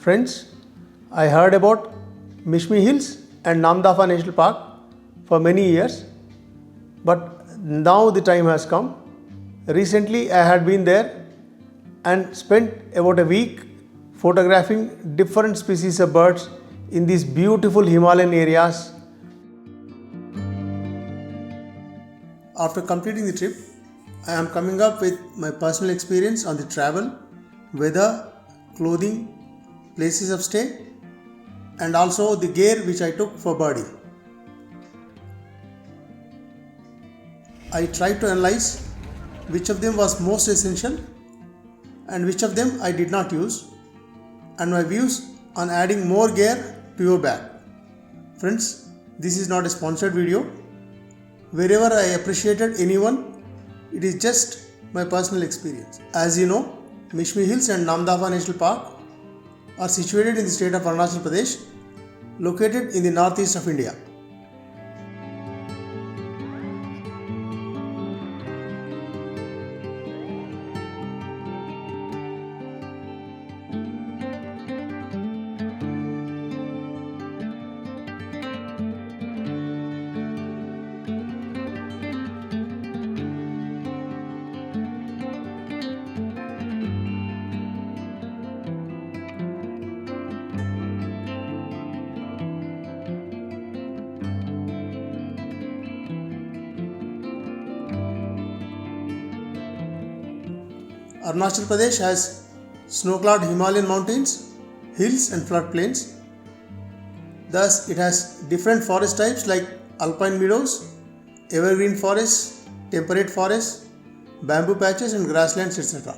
Friends, I heard about Mishmi Hills and Namdapha National Park for many years, but now the time has come. Recently I had been there and spent about a week photographing different species of birds in these beautiful Himalayan areas. After completing the trip, I am coming up with my personal experience on the travel, weather, clothing, places of stay, and also the gear which I took for birding. I tried to analyze which of them was most essential and which of them I did not use, and my views on adding more gear to your bag. Friends, this is not a sponsored video. Wherever I appreciated anyone, it is just my personal experience. As you know, Mishmi Hills and Namdapha National Park are situated in the state of Arunachal Pradesh, located in the northeast of India. Arunachal Pradesh has snow-clad Himalayan mountains, hills and floodplains. Thus, it has different forest types like alpine meadows, evergreen forests, temperate forests, bamboo patches and grasslands, etc.,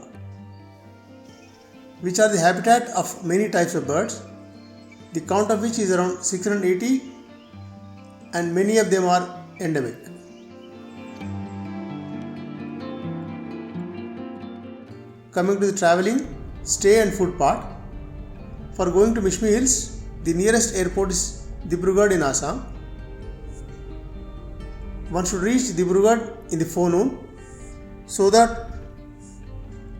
which are the habitat of many types of birds, the count of which is around 680, and many of them are endemic. Coming to the travelling, stay and food part. For going to Mishmi Hills, the nearest airport is Dibrugarh in Assam. One should reach Dibrugarh in the forenoon so that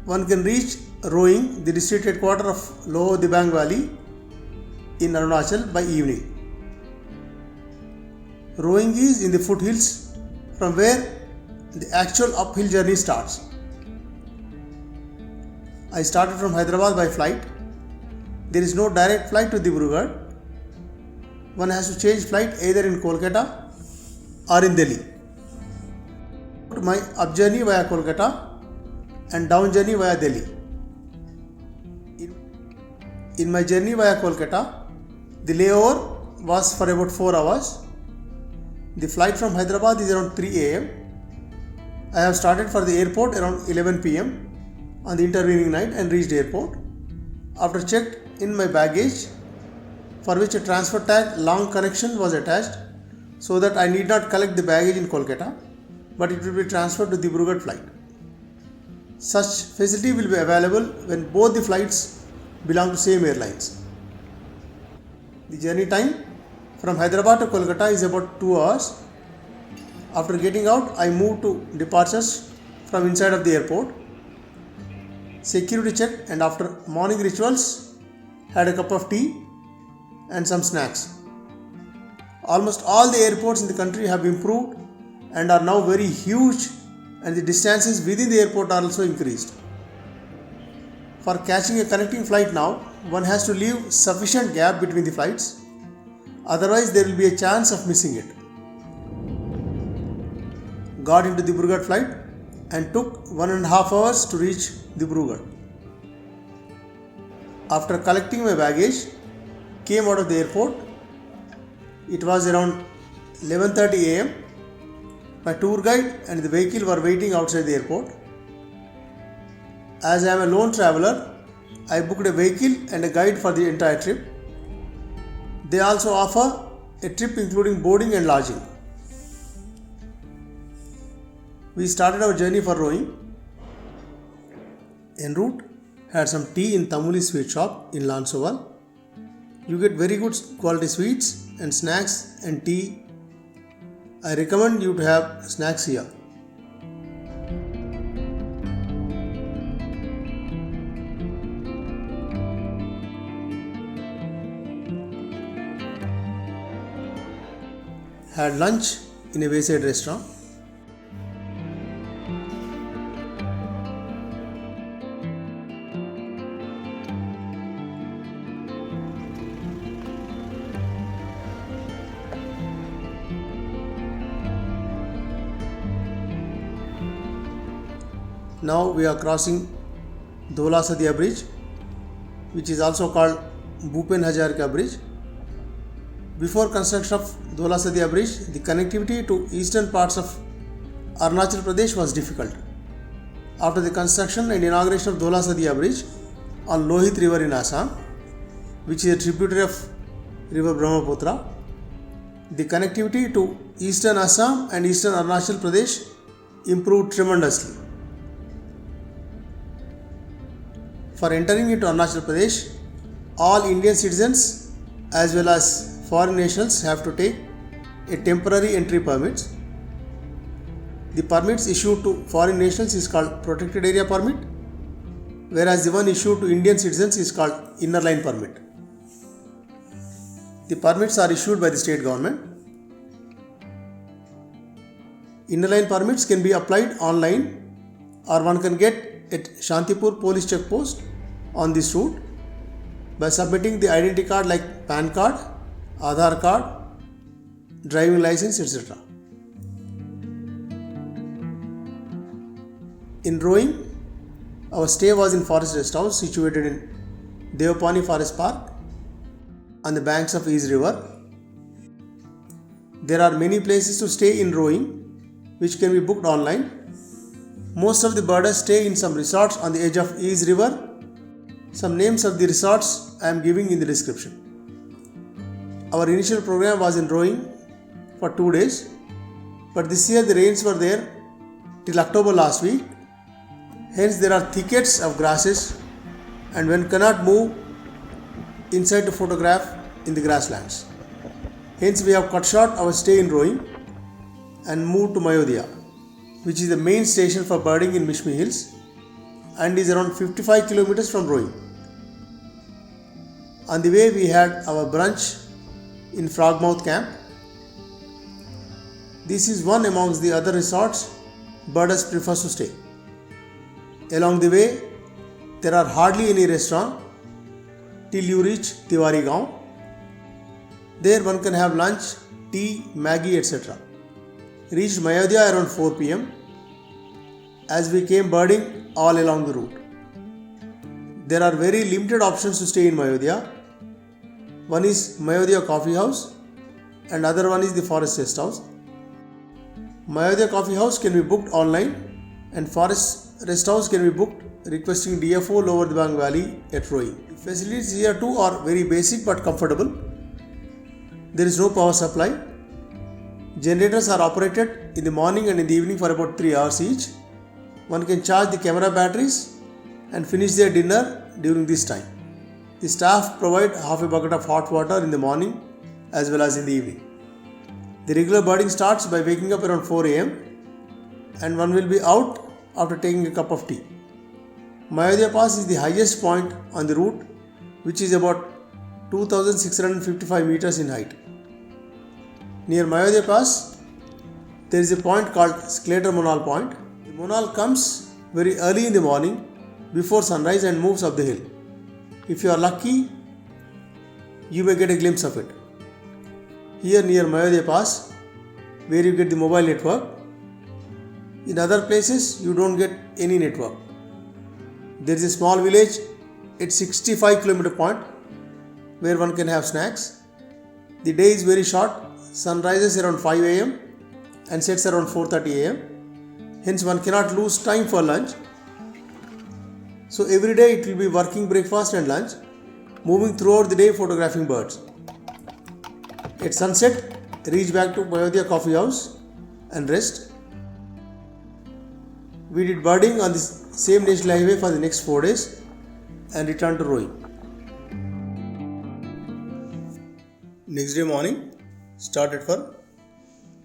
one can reach Roing, the district headquarters of Lower Dibang Valley in Arunachal, by evening. Roing is in the foothills from where the actual uphill journey starts. I started from Hyderabad by flight. There is no direct flight to Dibrugarh. One has to change flight either in Kolkata or in Delhi. My up journey via Kolkata and down journey via Delhi. In my journey via Kolkata, the layover was for about 4 hours. The flight from Hyderabad is around 3 am. I have started for the airport around 11 pm on the intervening night and reached airport. After checked in my baggage, for which a transfer tag long connection was attached, so that I need not collect the baggage in Kolkata, but it will be transferred to the Dibrugarh flight. Such facility will be available when both the flights belong to same airlines. The journey time from Hyderabad to Kolkata is about 2 hours. After getting out, I moved to departures from inside of the airport, security check, and after morning rituals, had a cup of tea and some snacks. Almost all the airports in the country have improved and are now very huge, and the distances within the airport are also increased. For catching a connecting flight now, one has to leave sufficient gap between the flights, otherwise there will be a chance of missing it. Got into the Dibrugarh flight and took 1.5 hours to reach Dibrugarh. After collecting my baggage, came out of the airport. It was around 11:30 am. My tour guide and the vehicle were waiting outside the airport. As I am a lone traveler, I booked a vehicle and a guide for the entire trip. They also offer a trip including boarding and lodging. We started our journey for Roing. En route, had some tea in Tamuli sweet shop in Lansoval. You get very good quality sweets and snacks and tea. I recommend you to have snacks here. had lunch in a wayside restaurant. Now we are crossing Dhola Sadia Bridge, which is also called Bhupen Hazarika Bridge. Before construction of Dhola Sadia Bridge, the connectivity to eastern parts of Arunachal Pradesh was difficult. After the construction and inauguration of Dhola Sadia Bridge on Lohit River in Assam, which is a tributary of River Brahmaputra, the connectivity to eastern Assam and eastern Arunachal Pradesh improved tremendously. For entering into Arunachal Pradesh, all Indian citizens as well as foreign nationals have to take a temporary entry permit. The permits issued to foreign nationals is called Protected Area Permit, whereas the one issued to Indian citizens is called Inner Line Permit. The permits are issued by the state government. Inner Line permits can be applied online, or one can get at Shantipur police check post on this route by submitting the identity card like PAN card, Aadhaar card, driving license, etc. In Roing, our stay was in Forest Rest House situated in Devapani Forest Park on the banks of East River. There are many places to stay in Roing which can be booked online. Most of the birders stay in some resorts on the edge of East River. Some names of the resorts I am giving in the description. Our initial program was in Roing for 2 days, but this year the rains were there till October last week. Hence there are thickets of grasses and one cannot move inside to photograph in the grasslands. Hence we have cut short our stay in Roing and moved to Mayodia, which is the main station for birding in Mishmi Hills and is around 55 kilometers from Roing. On the way we had our brunch in Frogmouth Camp. This is one amongst the other resorts birders prefer to stay. Along the way there are hardly any restaurants till you reach Tiwari Gaon. There one can have lunch, tea, Maggi, etc. Reached Mayodia around 4 p.m. as we came birding all along the route. There are very limited options to stay in Mayodia. One is Mayodia Coffee House and other one is the Forest Rest House. Mayodia Coffee House can be booked online and Forest Rest House can be booked requesting DFO Lower Dibang Valley at Roing. The facilities here too are very basic but comfortable. There is no power supply. Generators are operated in the morning and in the evening for about 3 hours each. One can charge the camera batteries and finish their dinner during this time. The staff provide half a bucket of hot water in the morning as well as in the evening. The regular birding starts by waking up around 4 am and one will be out after taking a cup of tea. Mayodia Pass is the highest point on the route, which is about 2655 meters in height. Near Mayodia Pass, there is a point called Sclater Monal Point. The Monal comes very early in the morning before sunrise and moves up the hill. If you are lucky, you may get a glimpse of it. Here near Mayodia Pass, where you get the mobile network. In other places, you don't get any network. There is a small village at 65 km point where one can have snacks. The day is very short. Sun rises around 5 am and sets around 4:30 am. Hence one cannot lose time for lunch. So every day it will be working breakfast and lunch, moving throughout the day photographing birds. At sunset, reach back to Mayodia Coffee House and rest. We did birding on the same national highway for the next 4 days and returned to Roing. Next day morning, started for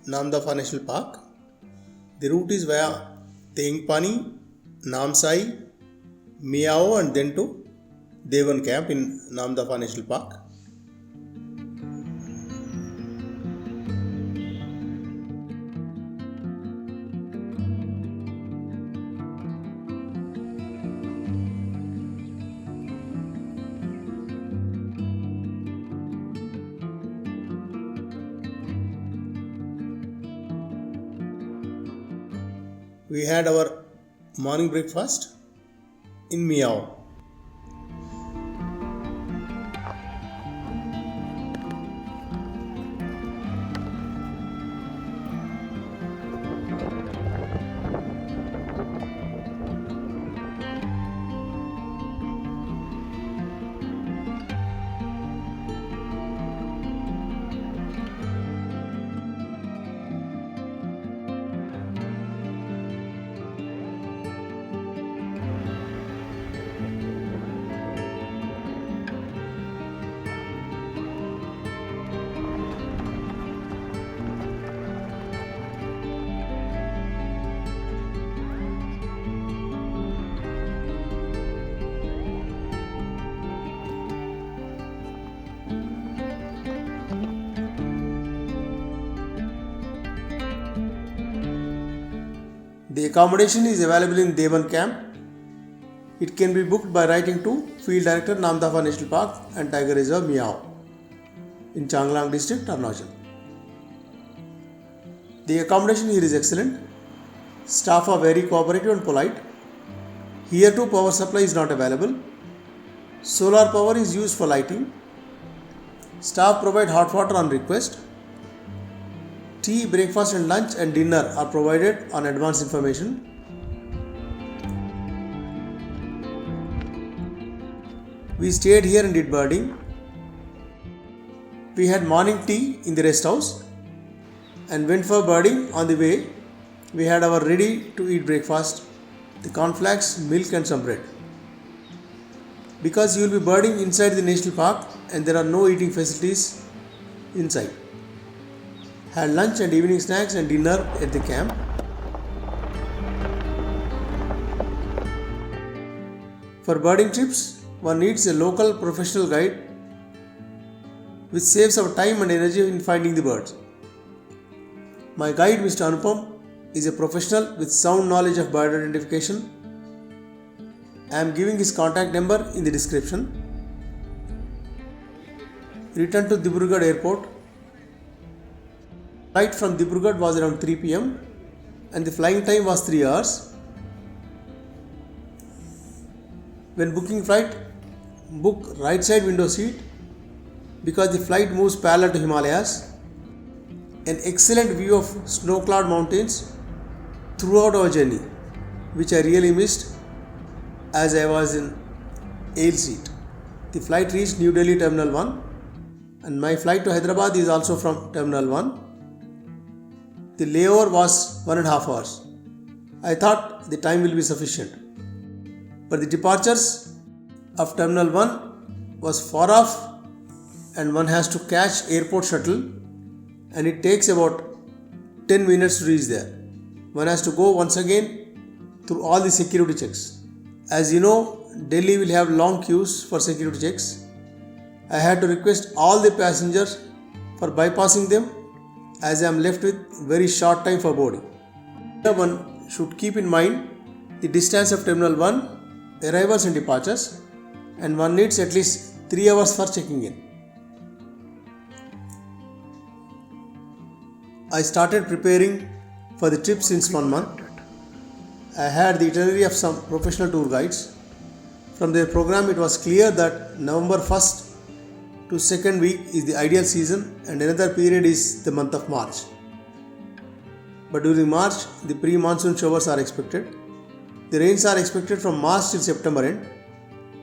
Namdapha National Park. The route is via Tengpani, Namsai, Miao and then to Deban Camp in Namdapha National Park. we had our morning breakfast in Miao. The accommodation is available in Deban Camp. It can be booked by writing to Field Director, Namdapha National Park and Tiger Reserve, Miao, in Changlang District, Arunachal. The accommodation here is excellent. Staff are very cooperative and polite. Here too, power supply is not available. Solar power is used for lighting. Staff provide hot water on request. Tea, breakfast and lunch and dinner are provided on advance information. We stayed here and did birding. We had morning tea in the rest house and went for birding. On the way, we had our ready to eat breakfast, the cornflakes, milk and some bread. Because you will be birding inside the national park and there are no eating facilities inside. Had lunch and evening snacks and dinner at the camp. For birding trips, one needs a local professional guide which saves our time and energy in finding the birds. My guide, Mr. Anupam, is a professional with sound knowledge of bird identification. I am giving his contact number in the description. Returned to Dibrugarh airport. Flight from Dibrugarh was around 3 p.m. and the flying time was 3 hours. When booking flight, book right side window seat because the flight moves parallel to Himalayas. An excellent view of snow-clad mountains throughout our journey, which I really missed as I was in aisle seat. The flight reached New Delhi Terminal 1 and my flight to Hyderabad is also from Terminal 1. The layover was 1.5 hours. I thought the time will be sufficient. But the departures of Terminal 1 was far off and one has to catch airport shuttle and it takes about 10 minutes to reach there. One has to go once again through all the security checks. As you know, Delhi will have long queues for security checks. I had to request all the passengers for bypassing them as I am left with very short time for boarding. One should keep in mind the distance of Terminal 1, arrivals and departures, and one needs at least 3 hours for checking in. I started preparing for the trip since 1 month. I had the itinerary of some professional tour guides. From their program, it was clear that November 1st to 2nd week is the ideal season and another period is the month of March. But during March, the pre-monsoon showers are expected. The rains are expected from March till September end.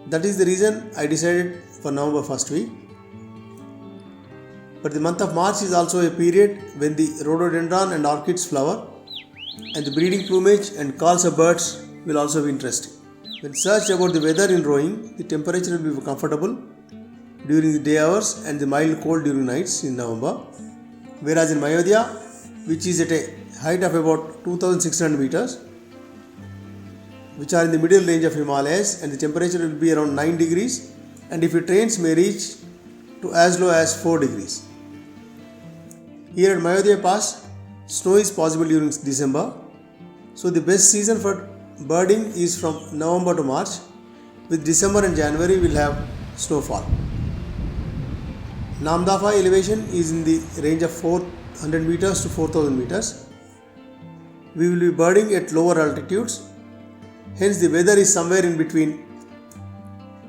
That is the reason I decided for November 1st week. But the month of March is also a period when the rhododendron and orchids flower and the breeding plumage and calls of birds will also be interesting. When searched about the weather in Roing, the temperature will be comfortable during the day hours and the mild cold during nights in November. Whereas in Mayodia, which is at a height of about 2600 meters, which are in the middle range of Himalayas, and the temperature will be around 9 degrees and if it rains may reach to as low as 4 degrees. Here at Mayodia Pass, snow is possible during December, so the best season for birding is from November to March. With December and January will have snowfall. Namdapha elevation is in the range of 400 meters to 4000 meters. we will be birding at lower altitudes, hence the weather is somewhere in between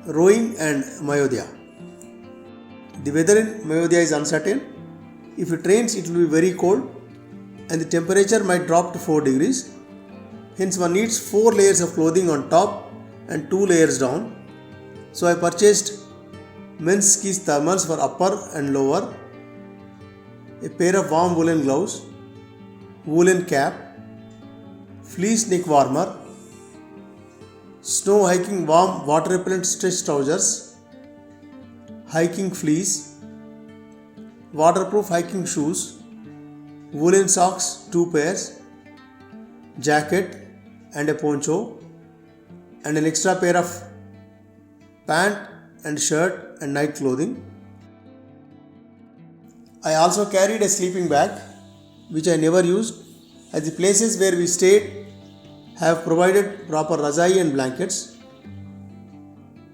Roing and Mayodia. The weather in Mayodia is uncertain. If it rains, it will be very cold and the temperature might drop to 4 degrees. Hence one needs 4 layers of clothing on top and 2 layers down. So I purchased men's skis thermals for upper and lower, a pair of warm woolen gloves, woolen cap, fleece neck warmer, snow hiking warm water repellent stretch trousers, hiking fleece, waterproof hiking shoes, woolen socks 2 pairs, jacket and a poncho, and an extra pair of pant and shirt and night clothing. I also carried a sleeping bag which I never used, as the places where we stayed have provided proper rajai and blankets.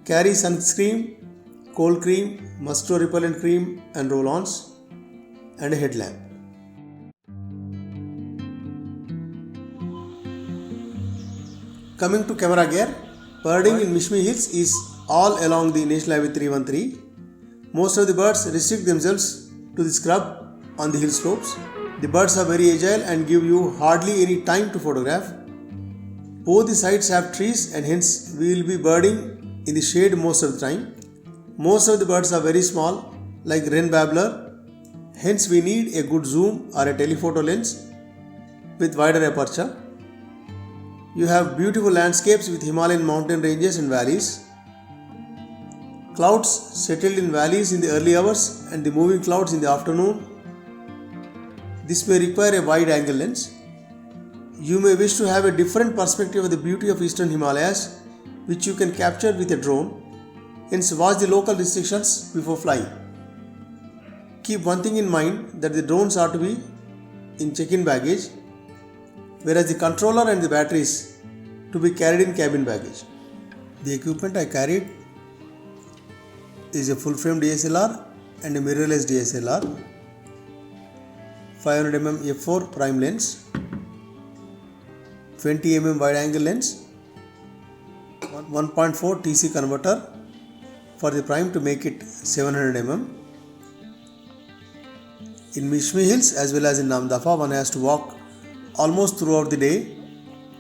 Carry sunscreen, cold cream, mosquito repellent cream and roll-ons, and a headlamp. Coming to camera gear, birding in Mishmi Hills is all along the National Highway 313. Most of the birds restrict themselves to the scrub on the hill slopes. The birds are very agile and give you hardly any time to photograph. Both the sides have trees and hence we will be birding in the shade most of the time. Most of the birds are very small, like wren babbler, hence we need a good zoom or a telephoto lens with wider aperture. You have beautiful landscapes with Himalayan mountain ranges and valleys. Clouds settled in valleys in the early hours and the moving clouds in the afternoon. This may require a wide angle lens. You may wish to have a different perspective of the beauty of eastern Himalayas, which you can capture with a drone. Hence watch the local restrictions before flying. Keep one thing in mind, that the drones are to be in check-in baggage, whereas the controller and the batteries to be carried in cabin baggage. The equipment I carried is a full-frame DSLR and a mirrorless DSLR, 500mm f4 prime lens, 20mm wide-angle lens, 1.4 TC converter for the prime to make it 700mm. In Mishmi Hills as well as in Namdapha, one has to walk almost throughout the day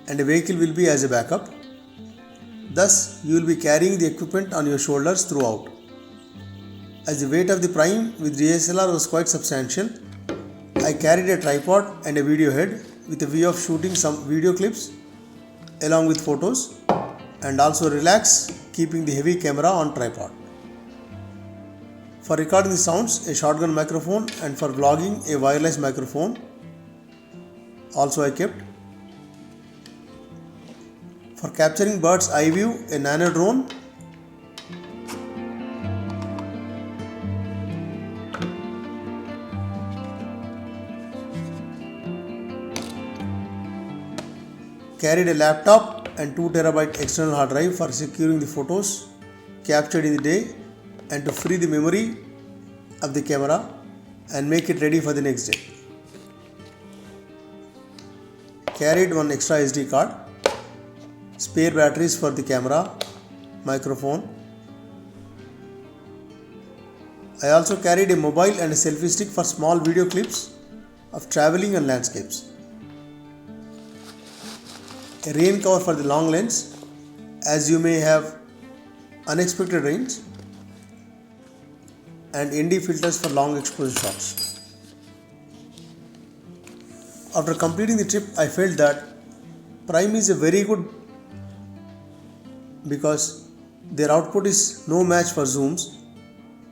and a vehicle will be as a backup. Thus, you will be carrying the equipment on your shoulders throughout. As the weight of the prime with DSLR was quite substantial, I carried a tripod and a video head with a view of shooting some video clips along with photos, and also relax keeping the heavy camera on tripod. For recording the sounds, a shotgun microphone, and for vlogging, a wireless microphone also I kept. For capturing bird's eye view, a nano drone. Carried a laptop and 2 TB external hard drive for securing the photos captured in the day and to free the memory of the camera and make it ready for the next day. Carried one extra SD card, spare batteries for the camera, microphone. I also carried a mobile and a selfie stick for small video clips of traveling and landscapes. A rain cover for the long lens, as you may have unexpected rains, and ND filters for long exposure shots. After completing the trip, I felt that Prime is a very good because their output is no match for zooms,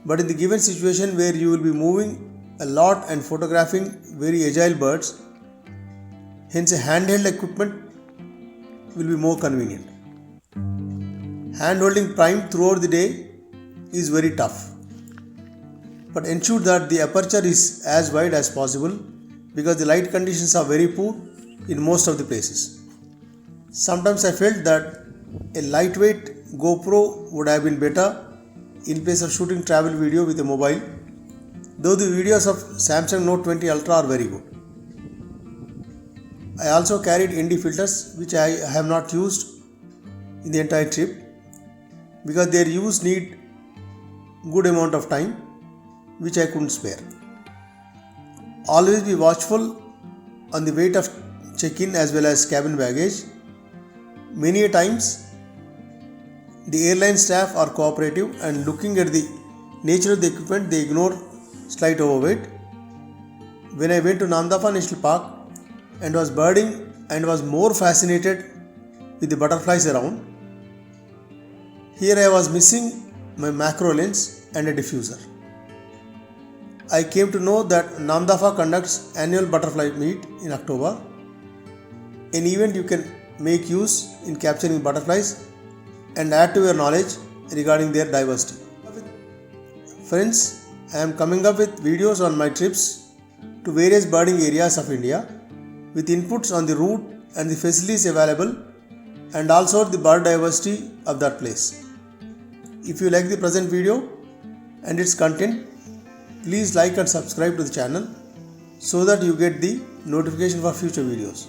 but in the given situation where you will be moving a lot and photographing very agile birds, hence a handheld equipment will be more convenient. Hand holding Prime throughout the day is very tough, but ensure that the aperture is as wide as possible because the light conditions are very poor in most of the places. Sometimes I felt that a lightweight GoPro would have been better in place of shooting travel video with a mobile, though the videos of Samsung Note 20 Ultra are very good. I also carried ND filters which I have not used in the entire trip because their use need good amount of time which I couldn't spare. Always be watchful on the weight of check-in as well as cabin baggage. Many a times the airline staff are cooperative and looking at the nature of the equipment they ignore slight overweight. When I went to Namdapha National Park and was birding and was more fascinated with the butterflies around, here I was missing my macro lens and a diffuser. I came to know that Namdapha conducts annual butterfly meet in October, an event you can make use in capturing butterflies and add to your knowledge regarding their diversity. Friends, I am coming up with videos on my trips to various birding areas of India with inputs on the route and the facilities available and also the bird diversity of that place. If you like the present video and its content, please like and subscribe to the channel so that you get the notification for future videos.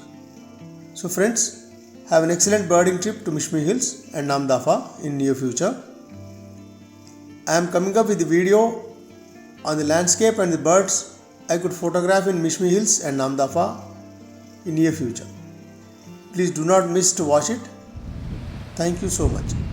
So friends, have an excellent birding trip to Mishmi Hills and Namdapha in near future. I am coming up with the video on the landscape and the birds I could photograph in Mishmi Hills and Namdapha in near future. Please do not miss to watch it. Thank you so much.